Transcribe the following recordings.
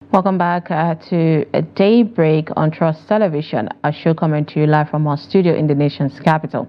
Welcome back to Daybreak on Trust Television, a show coming to you live from our studio in the nation's capital.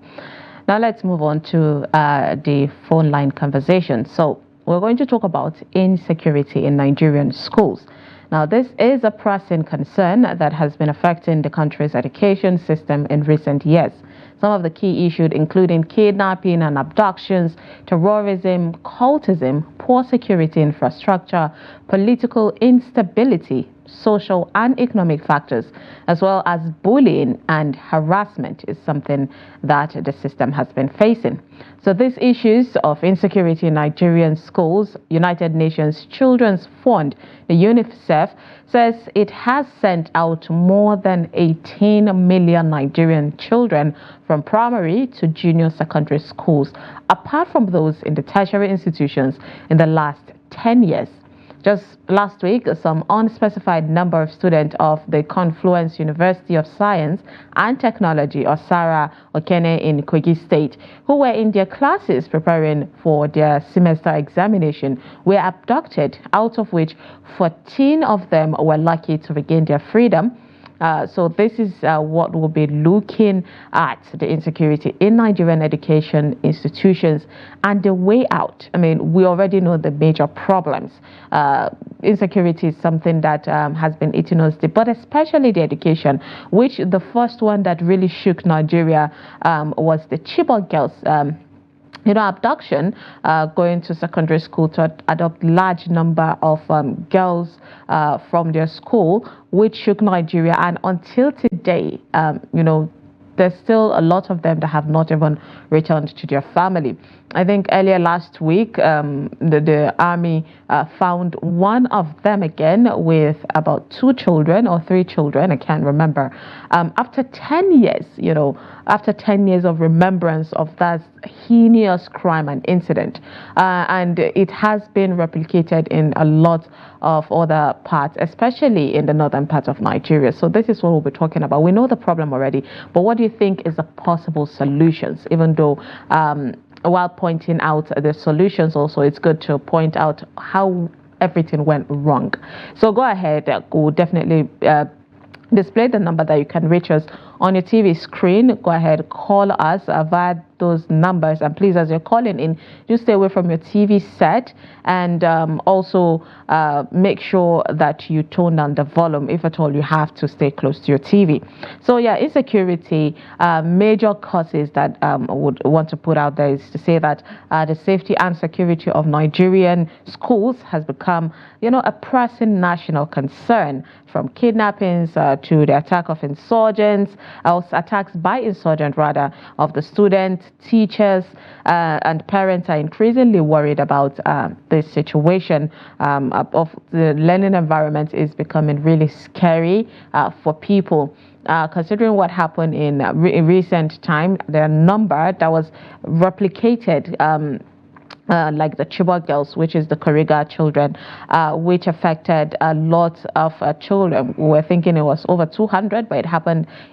Now let's move on to the phone line conversation. So we're going to talk about insecurity in Nigerian schools. Now this is a pressing concern that has been affecting the country's education system in recent years. Some of the key issues including kidnapping and abductions, terrorism, cultism, poor security infrastructure, political instability, social and economic factors, as well as bullying and harassment is something that the system has been facing. So these issues of insecurity in Nigerian schools, United Nations Children's Fund, the UNICEF, says it has sent out more than 18 million Nigerian children from primary to junior secondary schools, apart from those in the tertiary institutions in the last 10 years. Just last week, some unspecified number of students of the Confluence University of Science and Technology, or SARA Okene in Kogi State, who were in their classes preparing for their semester examination, were abducted, out of which 14 of them were lucky to regain their freedom. So this is what we'll be looking at, the insecurity in Nigerian education institutions and the way out. I mean, we already know the major problems. Insecurity is something that has been eating us deep, but especially the education, which the first one that really shook Nigeria was the Chibok girls. Abduction, going to secondary school to adopt large number of girls from their school, which shook Nigeria. And until today, there's still a lot of them that have not even returned to their family. I think earlier last week, the army found one of them again with about 2 children or 3 children, I can't remember. After 10 years, after 10 years of remembrance of that heinous crime and incident. And it has been replicated in a lot of other parts, especially in the northern part of Nigeria. So this is what we'll be talking about. We know the problem already, but what do you think is the possible solutions? Even though while pointing out the solutions, also it's good to point out how everything went wrong. So go ahead, we'll definitely display the number that you can reach us on your TV screen. Go ahead, call us via those numbers, and please, as you're calling in, just stay away from your TV set, and also make sure that you tone down the volume. If at all you have to stay close to your TV. So yeah, insecurity, major causes that I would want to put out there is to say that the safety and security of Nigerian schools has become a pressing national concern, from kidnappings to the attack of insurgents, attacks by insurgents rather, of the students, teachers, and parents are increasingly worried about this situation of the learning environment is becoming really scary for people. Considering what happened in recent time, the number that was replicated, like the Chibok girls, which is the Kuriga children, which affected a lot of children. We were thinking it was over 200, but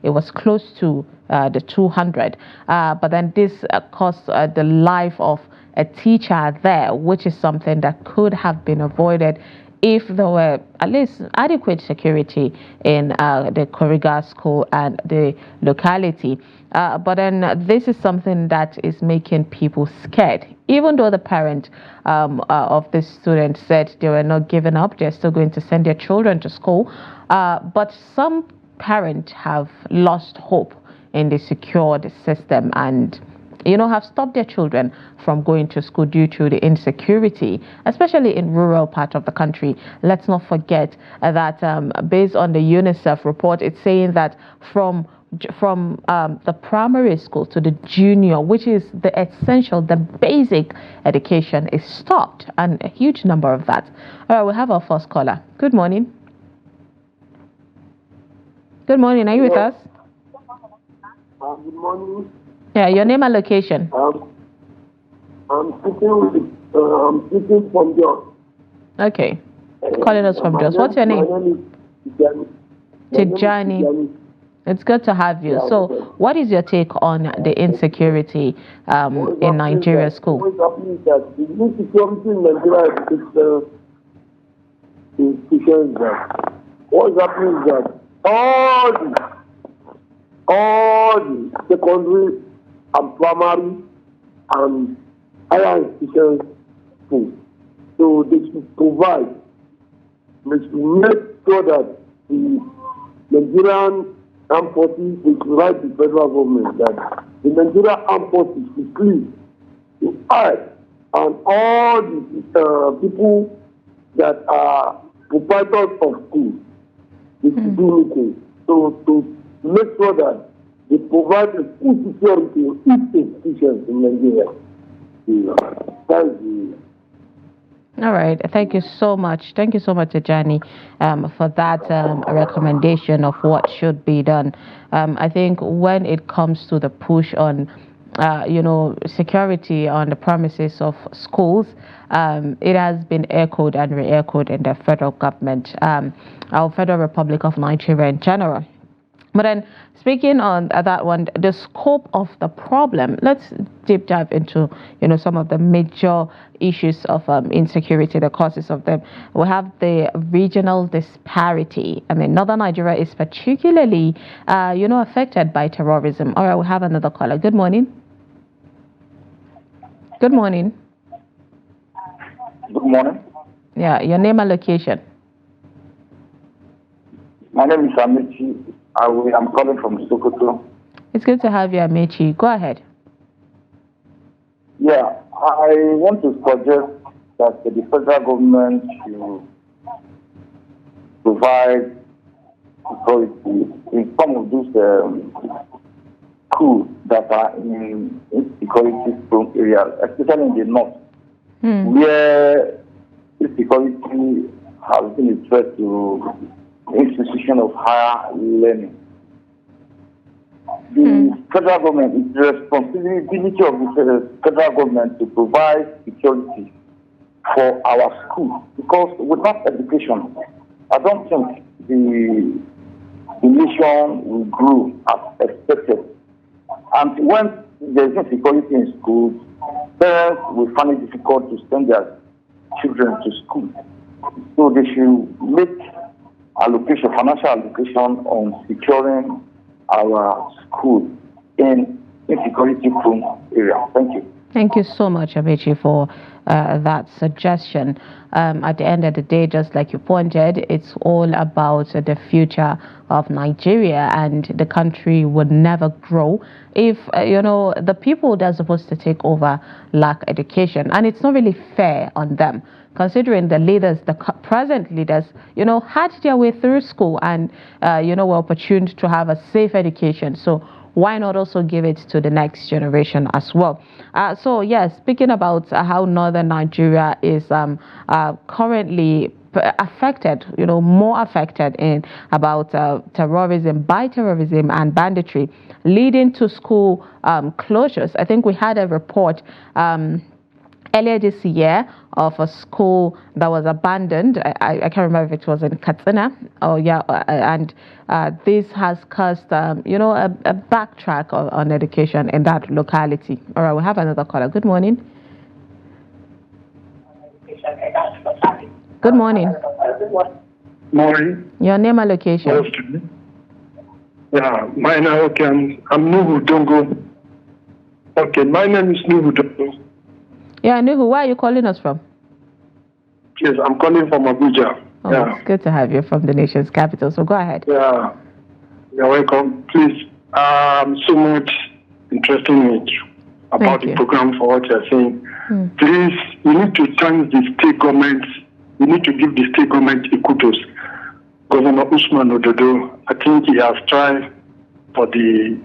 it was close to the 200. But then this cost the life of a teacher there, which is something that could have been avoided if there were at least adequate security in the Kuriga school and the locality. But then this is something that is making people scared. Even though the parent of this student said they were not giving up, they're still going to send their children to school. But some parents have lost hope in the secured system and have stopped their children from going to school due to the insecurity, especially in rural part of the country. Let's not forget that based on the UNICEF report, it's saying that from the primary school to the junior, which is the essential, the basic education, is stopped, and a huge number of that. All right, we have our first caller. Good morning. Good morning. Are you with us? Good morning. Yeah, your name and location. I'm speaking from Jos. Okay. Calling us from Jos. What's your name? My name is Tijani. It's good to have you. So, what is your take on the insecurity in Nigeria school? What's happening is that the insecurity in Nigeria institutions that what's happening is that all the secondary and primary and higher institutions schools. So they should provide, they should make sure that the Nigerian armed forces, they should write the federal government that the Nigerian armed forces should please to act, and all the people that are proprietors of schools, they should do anything. So to make sure that they provide a full security in each institution in Nigeria. Thank you. All right. Thank you so much. Thank you so much, Ajani, for that recommendation of what should be done. I think when it comes to the push on, security on the premises of schools, it has been echoed and re-echoed in the federal government, our Federal Republic of Nigeria in general. But then, speaking on that one, the scope of the problem, let's deep dive into, some of the major issues of insecurity, the causes of them. We have the regional disparity. I mean, Northern Nigeria is particularly, affected by terrorism. All right, we have another caller. Good morning. Good morning. Good morning. Yeah, your name and location. My name is Amici. I'm calling from Sokoto. It's good to have you, Amici. Go ahead. Yeah, I want to suggest that the federal government should provide security in some of those schools that are in insecurity-prone areas, especially in the north, where insecurity has been a threat to institution of higher learning. The federal government, it's the responsibility of the federal government to provide security for our schools, because without education, I don't think the nation will grow as expected. And when there is insecurity in schools, parents will find it difficult to send their children to school. So they should make financial allocation on securing our schools in insecurity-prone areas. Thank you. Thank you so much, Amechi, for that suggestion. At the end of the day, just like you pointed, it's all about the future of Nigeria, and the country would never grow if, the people that are supposed to take over lack education. And it's not really fair on them, considering the leaders, the present leaders, had their way through school and, were opportune to have a safe education. So why not also give it to the next generation as well? So yes, speaking about how northern Nigeria is currently affected, more affected in about terrorism and banditry, leading to school closures. I think we had a report earlier this year of a school that was abandoned. I can't remember if it was in Katsina. And this has caused, a backtrack on education in that locality. All right, we have another caller. Good morning. Good morning. Morning. Your name and location. Yeah, my name. Okay, I'm Nuhu Dongo. Okay, my name is Nuhu Dongo. Yeah, Nuhu, where are you calling us from? Yes, I'm calling from Abuja. Oh, yeah. It's good to have you from the nation's capital. So go ahead. Yeah, you're welcome. Please, so much interesting about the program for what you're saying. Please, we need to thank the state government. We need to give the state government a kudos. Governor Usman Ododo, I think he has tried for the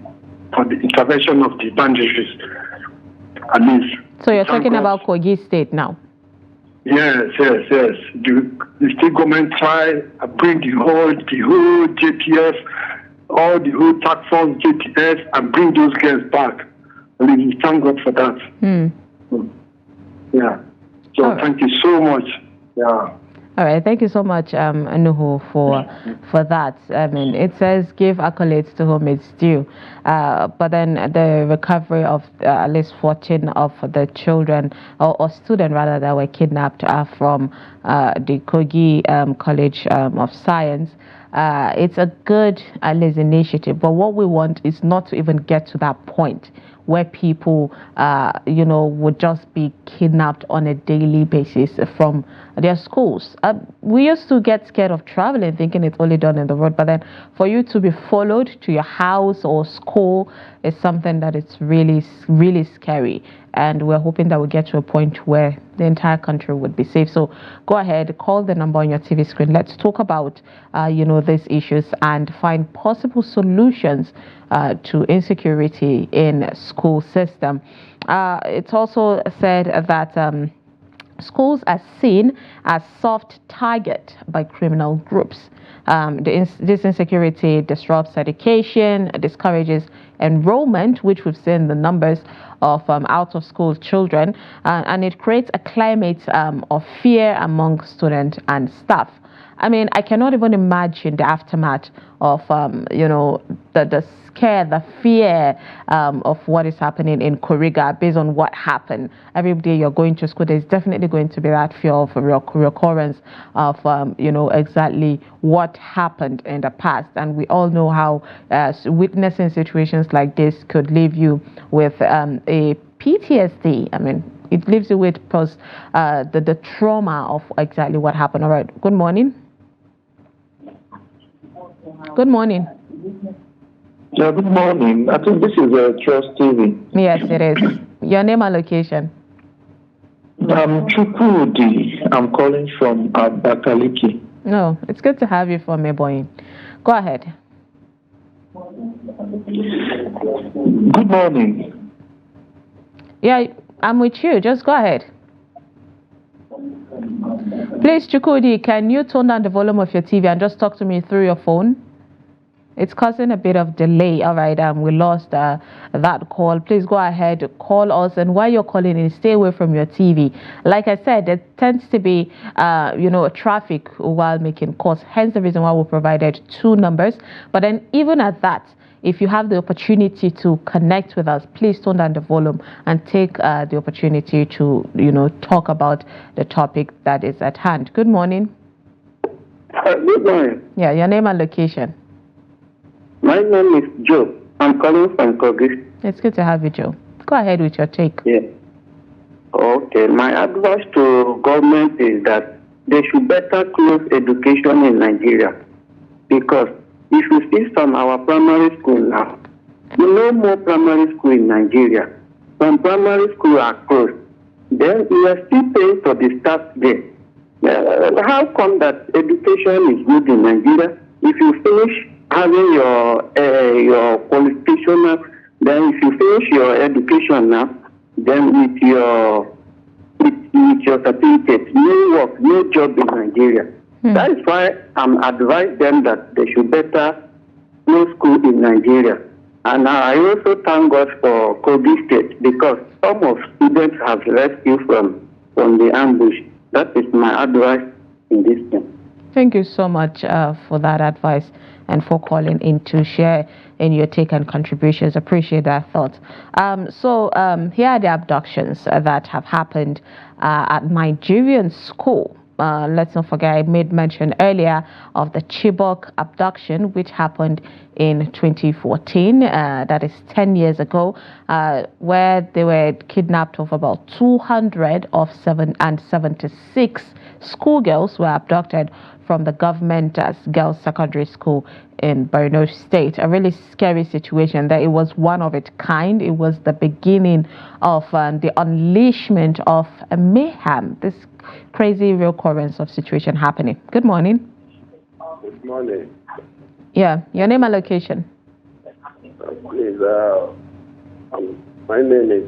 intervention of the bandages. At least. So you're talking about Kogi State now? Yes. The state government try to bring the whole JTF, all the whole task force JTF, and bring those girls back. And we thank God for that. Yeah. So thank you so much. Yeah. All right, thank you so much, Anuhu, for that. I mean, it says give accolades to whom it's due, but then the recovery of at least 14 of the children or students rather that were kidnapped from the Kogi College of Science. It's a good at least initiative, but what we want is not to even get to that point where people, would just be kidnapped on a daily basis from their schools. We used to get scared of traveling, thinking it's only done in the road, but then for you to be followed to your house or school is something that is really, really scary. And we're hoping that we get to a point where the entire country would be safe. So go ahead, call the number on your TV screen. Let's talk about, these issues and find possible solutions to insecurity in school system. It's also said that schools are seen as soft target by criminal groups. This insecurity disrupts education, discourages enrollment, which we've seen the numbers of out-of-school children, and it creates a climate of fear among students and staff. I mean, I cannot even imagine the aftermath of, the scare, the fear of what is happening in Kuriga based on what happened. Every day you're going to school, there's definitely going to be that fear of recurrence of, exactly what happened in the past. And we all know how witnessing situations like this could leave you with a PTSD. I mean, it leaves you with the trauma of exactly what happened. All right. Good morning. Good morning. Yeah, good morning. I think this is Trust TV. Yes, it is. Your name and location. I'm Chukwudi. I'm calling from Abakaliki. No, it's good to have you for me, boy. Go ahead. Good morning. Yeah, I'm with you. Just go ahead. Please, Chukwudi, can you turn down the volume of your TV and just talk to me through your phone? It's causing a bit of delay. All right, we lost that call. Please go ahead, call us, and while you're calling in, stay away from your TV. Like I said, there tends to be, traffic while making calls. Hence the reason why we provided two numbers. But then even at that, if you have the opportunity to connect with us, please turn down the volume and take the opportunity to, talk about the topic that is at hand. Good morning. Good morning. Yeah, your name and location. My name is Joe. I'm calling from Kogi. It's good to have you, Joe. Go ahead with your take. Yeah. Okay. My advice to government is that they should better close education in Nigeria. Because if you see some our primary school now, no more primary school in Nigeria. Some primary school are closed. Then we are still paying for the staff there. How come that education is good in Nigeria? If you finish having your qualification now, then if you finish your education now, then with your certificate, no work, no job in Nigeria. That is why I'm advising them that they should better no school in Nigeria. And I also thank God for Kogi State because some of students have rescued from the ambush. That is my advice in this thing. Thank you so much for that advice and for calling in to share in your take and contributions. Appreciate that thought. So here are the abductions that have happened at Nigerian school. Let's not forget, I made mention earlier of the Chibok abduction, which happened in 2014, that is 10 years ago, where they were kidnapped of about 276 schoolgirls were abducted from the government girls secondary school in Borno State. A really scary situation that it was one of its kind. It was the beginning of the unleashment of a mayhem, this crazy recurrence of situation happening. Good morning. Good morning. Yeah, your name and location. Please, my name is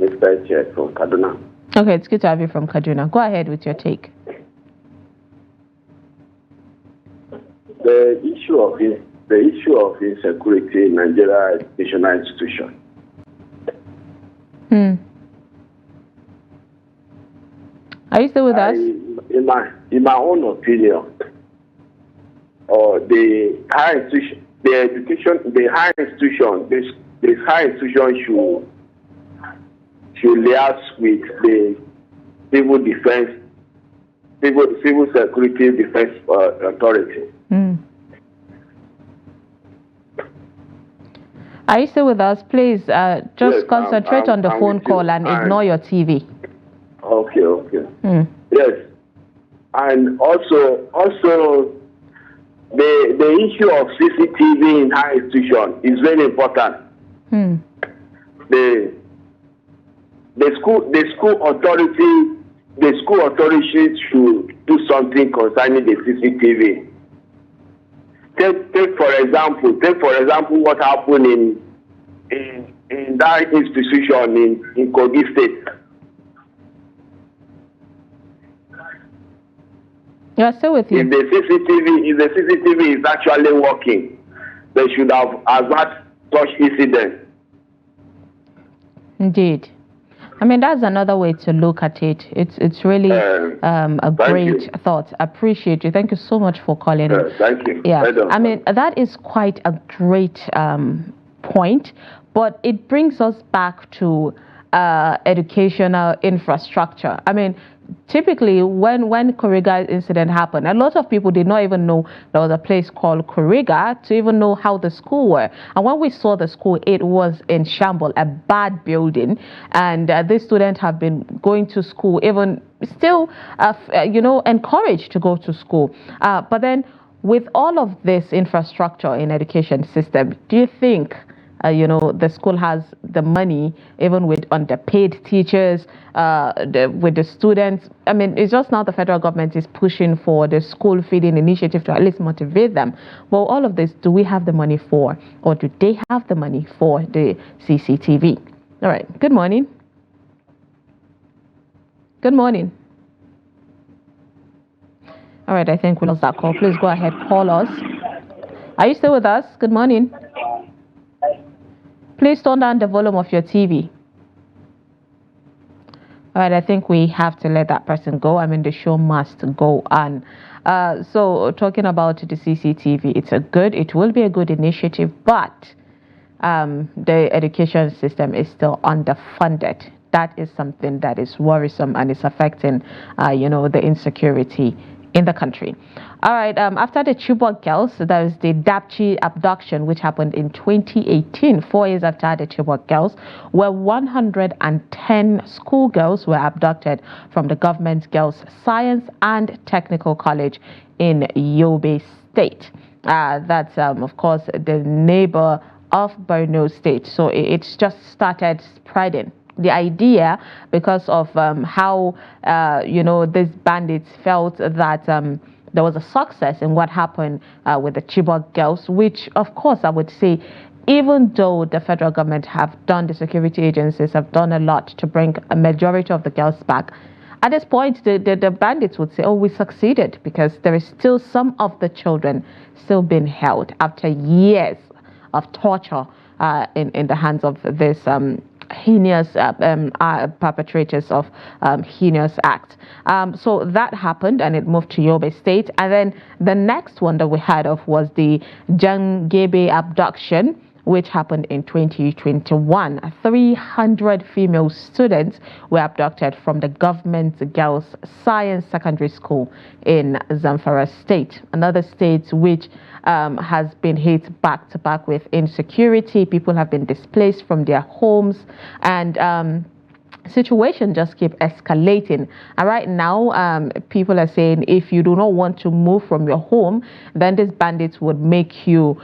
Mr. Eche from Kaduna. Okay, it's good to have you from Kaduna. Go ahead with your take. The issue of insecurity in Nigeria educational institution. Are you still with us? in my own opinion, the higher institution, the higher institution should liaise with the civil defense, civil security defense authority. Are you still with us? Please just concentrate on the phone call and ignore your TV. Okay. Yes, and also the issue of CCTV in higher institution is very important. The school authority should do something concerning the CCTV. Take for example what happened in that institution in Kogi State. You're still with you. If the CCTV is actually working, they should have averted such incident. Indeed. I mean, that's another way to look at it. It's really a great thought. I appreciate you. Thank you so much for calling. Thank you. Yeah, I mean, that is quite a great point, but it brings us back to educational infrastructure. I mean, typically when Kuriga incident happened, a lot of people did not even know there was a place called Kuriga to even know how the school were. And when we saw the school, it was in shambles, a bad building, and these students have been going to school, even still encouraged to go to school. But then with all of this infrastructure in education system, do you think the school has the money, even with underpaid teachers, with the students? I mean, it's just now the federal government is pushing for the school feeding initiative to at least motivate them. Well, all of this, do we have the money for, or do they have the money for the CCTV? All right. Good morning. Good morning. All right. I think we lost that call. Please go ahead. Call us. Are you still with us? Good morning. Please turn down the volume of your TV. All right, I think we have to let that person go. I mean, the show must go on. So talking about the CCTV, it will be a good initiative, but the education system is still underfunded. That is something that is worrisome and is affecting, the insecurity in the country. All right, after the Chibok girls, there was the Dapchi abduction, which happened in 2018, 4 years after the Chibok girls, where 110 schoolgirls were abducted from the government girls' science and technical college in Yobe State. That's, of course, the neighbor of Borno State. So it's just started spreading. The idea, because of how, these bandits felt that there was a success in what happened with the Chibok girls, which, of course, I would say, even though the federal government the security agencies have done a lot to bring a majority of the girls back, at this point, the bandits would say, oh, we succeeded, because there is still some of the children still being held after years of torture in the hands of this heinous perpetrators of heinous acts. So that happened, and it moved to Yobe State. And then the next one that we heard of was the Jangebe abduction, which happened in 2021. 300 female students were abducted from the government girls' science secondary school in Zamfara State, another state which has been hit back to back with insecurity. People have been displaced from their homes, and situation just keep escalating. And right now, people are saying if you do not want to move from your home, then these bandits would make you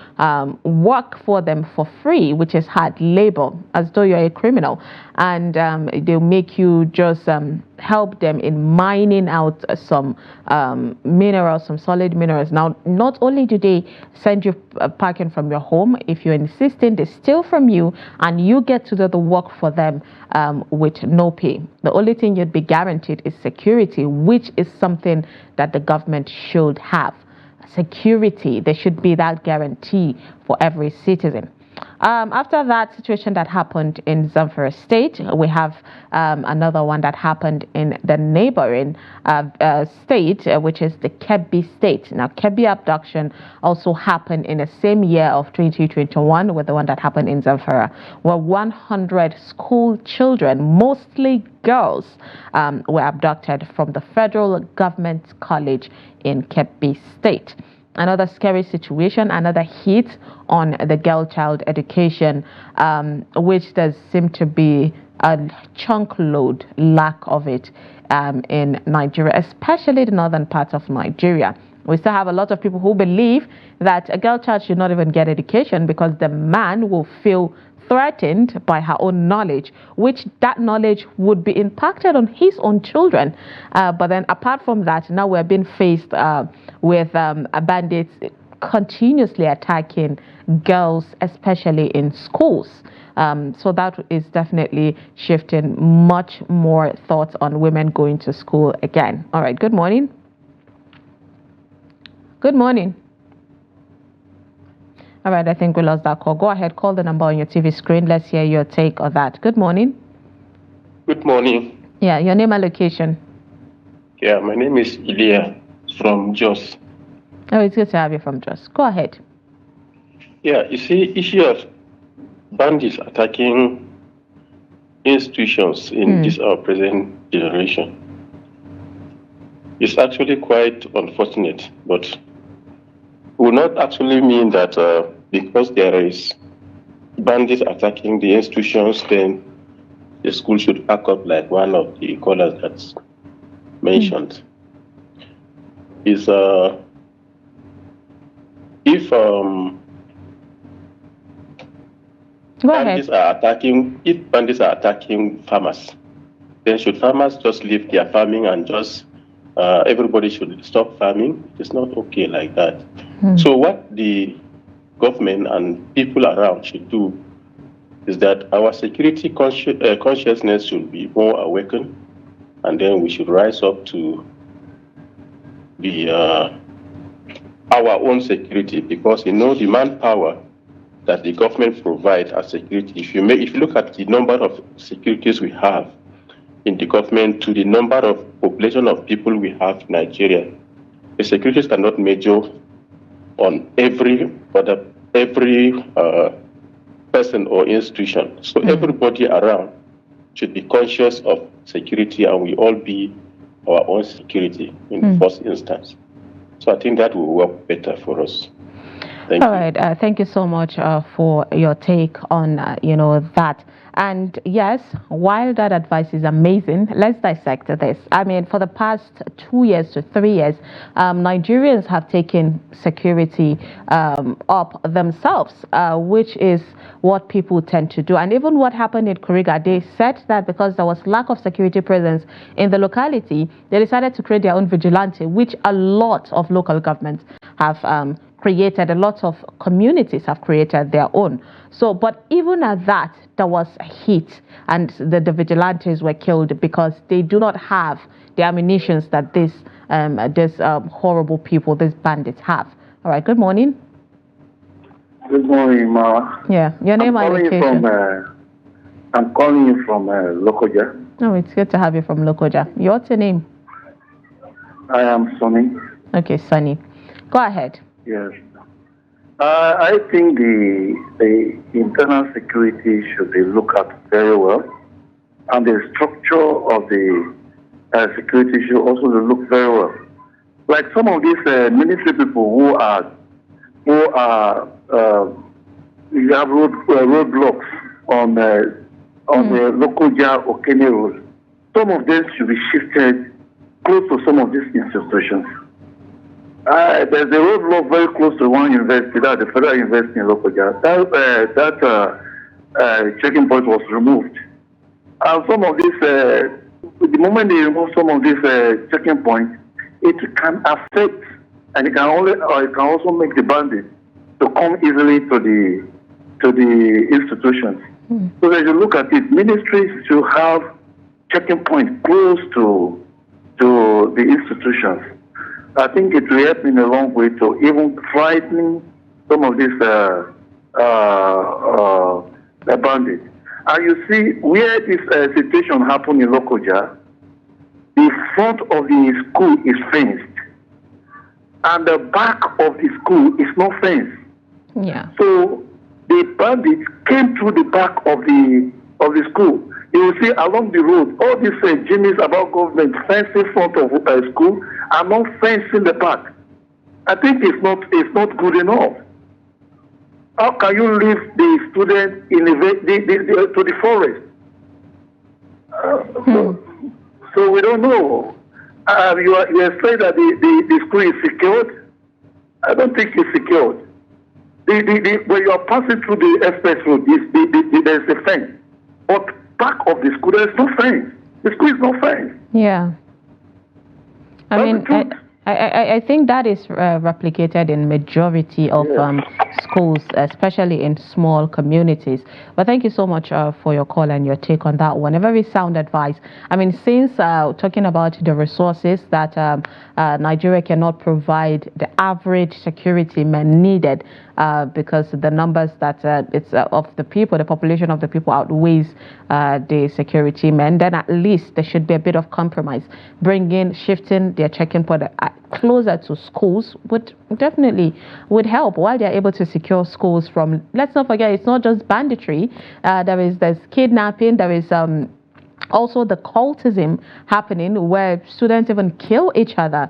work for them for free, which is hard labor, as though you're a criminal. And they'll make you just help them in mining out some minerals, some solid minerals. Now, not only do they send you packing from your home, if you're insisting, they steal from you and you get to do the work for them with no pay. The only thing you'd be guaranteed is security, which is something that the government should have. Security, there should be that guarantee for every citizen. After that situation that happened in Zamfara State, we have another one that happened in the neighboring state, which is the Kebbi State. Now, Kebbi abduction also happened in the same year of 2021 with the one that happened in Zamfara, where 100 school children, mostly girls, were abducted from the federal government college in Kebbi State. Another scary situation, another hit on the girl child education, which does seem to be a chunk load lack of it in Nigeria, especially the northern part of Nigeria. We still have a lot of people who believe that a girl child should not even get education because the man will feel threatened by her own knowledge, which that knowledge would be impacted on his own children. But then apart from that, now we're being faced with bandits continuously attacking girls, especially in schools. So that is definitely shifting much more thoughts on women going to school again. All right, good morning. Good morning. All right, I think we lost that call. Go ahead, call the number on your TV screen. Let's hear your take on that. Good morning. Good morning. Yeah, your name and location. Yeah, my name is Ilya from Jos. Oh, it's good to have you from Jos. Go ahead. Yeah, you see, issue of bandits attacking institutions in this our present generation is actually quite unfortunate, but will not actually mean that because there is bandits attacking the institutions, then the school should pack up like one of the callers that's mentioned. Is if bandits are attacking farmers, then should farmers just leave their farming and just everybody should stop farming? It's not okay like that. So what the government and people around should do is that our security consciousness should be more awakened, and then we should rise up to the our own security, because the manpower that the government provides as security. If you look at the number of securities we have in the government to the number of population of people we have in Nigeria, the securities cannot measure on every person or institution. So everybody around should be conscious of security, and we all be our own security in the first instance. So I think that will work better for us. Thank you. All right. Thank you so much for your take on that. And yes, while that advice is amazing, let's dissect this. I mean, for the past 2 years to 3 years, Nigerians have taken security up themselves, which is what people tend to do. And even what happened in Kuriga, they said that because there was lack of security presence in the locality, they decided to create their own vigilante, which a lot of local governments have created, a lot of communities have created their own. So, but even at that, there was a hit, and the vigilantes were killed because they do not have the ammunitions that these horrible people, these bandits have. All right, good morning. Good morning, Ma. Yeah, your name and location. I'm calling you from Lokoja. Oh, it's good to have you from Lokoja. What's your name? I am Sonny. Okay, Sonny. Go ahead. Yes. I think the internal security should be looked at very well, and the structure of the security should also look very well. Like some of these military people who have roadblocks on the Lokoja Okene road. Some of them should be shifted close to some of these institutions. There's a roadblock very close to one university, that's the Federal University in Lokoja. That checking point was removed. And some of these, the moment they remove some of these checking points, it can affect, and it can also make the bandits to come easily to the institutions. So as you look at it, ministries should have checking points close to the institutions. I think it will help in a long way to even frighten some of these bandits. And you see, where this situation happened in Lokoja, the front of the school is fenced, and the back of the school is not fenced. Yeah. So the bandits came through the back of the school. You will see along the road, all these genies about government fencing front of school are not fencing the back. I think it's not good enough. How can you leave the student in to the forest? So we don't know. You are saying that the school is secured. I don't think it's secured. When you are passing through the express road, there's a fence. But back of the school, there's no fence. The school is not fenced. Yeah. I think that is replicated in majority of schools, especially in small communities. But thank you so much for your call and your take on that one. A very sound advice. I mean, since talking about the resources that Nigeria cannot provide the average security men needed, because the numbers that of the people, the population of the people outweighs the security men, then at least there should be a bit of compromise. Shifting their checking point closer to schools would help, while they're able to secure schools from, let's not forget, it's not just banditry. There's kidnapping, there is also the cultism happening, where students even kill each other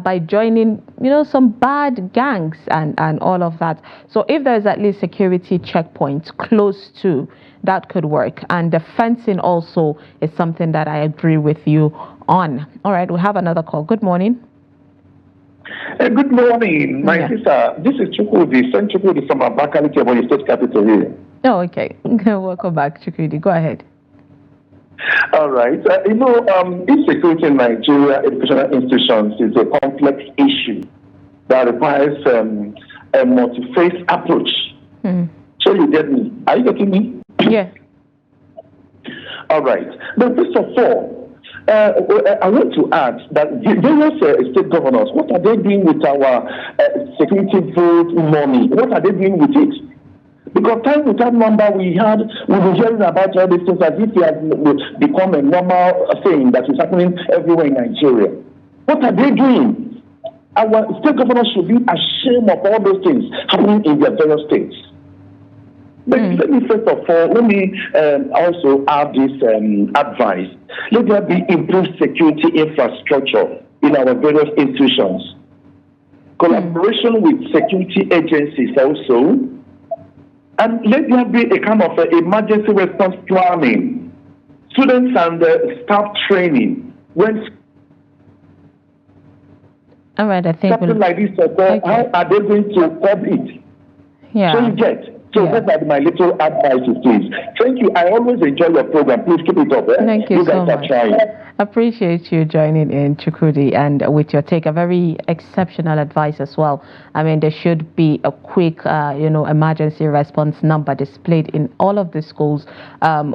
by joining, some bad gangs and all of that. So if there's at least security checkpoints close to, that could work. And the fencing also is something that I agree with you on. All right, we have another call. Good morning. Good morning, my sister. This is Chukwudi, Son Chukwudi from Abakaliki, Ebonyi State Capital here. Oh, okay. Welcome back, Chukwudi. Go ahead. All right. Insecurity in Nigeria educational institutions is a complex issue that requires a multi-phase approach. So you get me? Are you getting me? Yes. All right. But first of all, I want to add that the various state governors, what are they doing with our security vote money? What are they doing with it? Because time without number, we've been hearing about all these things as if it has become a normal thing that is happening everywhere in Nigeria. What are they doing? Our state governors should be ashamed of all those things happening in their various states. But let me first of all, also add this advice. Let there be improved security infrastructure in our various institutions. Collaboration with security agencies also. And let there be a kind of emergency response planning. Students and staff training. All right, I think something like this, how are they going to cope it? Yeah. So you get. So those are my little advices, please. Thank you. I always enjoy your program. Please keep it up. Thank you so much. Trying. Appreciate you joining in, Chukwudi, and with your take, a very exceptional advice as well. I mean, there should be a quick, emergency response number displayed in all of the schools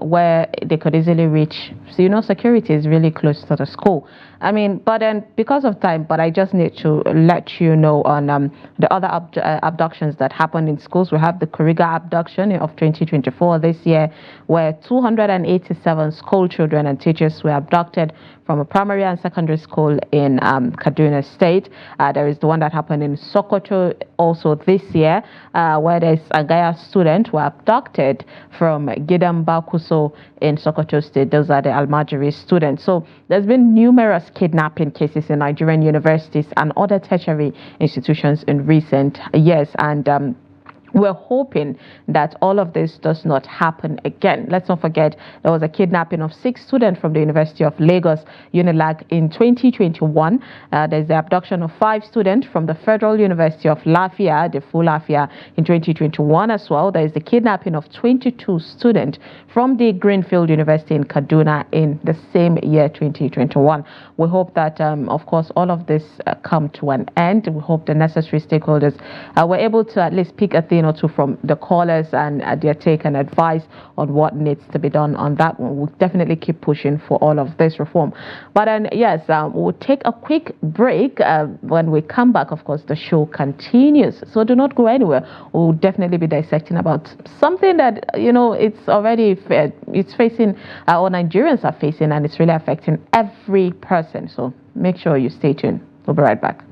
where they could easily reach. So, security is really close to the school. I mean, but then because of time, but I just need to let you know on the other abductions that happened in schools. We have the Kuriga abduction of 2024 this year, where 287 school children and teachers were abducted from a primary and secondary school in Kaduna State. There is the one that happened in Sokoto also this year, where there's a Gaya student who were abducted from Gidam Bakuso in Sokoto State. Those are the Almajiri students. So there's been numerous kidnapping cases in Nigerian universities and other tertiary institutions in recent years. And we're hoping that all of this does not happen again. Let's not forget there was a kidnapping of 6 students from the University of Lagos, UNILAG, in 2021. There's the abduction of 5 students from the Federal University of Lafia, the full Lafia, in 2021 as well. There is the kidnapping of 22 students from the Greenfield University in Kaduna in the same year, 2021. We hope that, of course, all of this come to an end. We hope the necessary stakeholders were able to at least pick a theme thing or two from the callers and their take and advice on what needs to be done on that one. We'll definitely keep pushing for all of this reform. But then, yes, we'll take a quick break. When we come back, of course, the show continues. So do not go anywhere. We'll definitely be dissecting about something that, it's already, it's facing, or Nigerians are facing, and it's really affecting every person. So make sure you stay tuned. We'll be right back.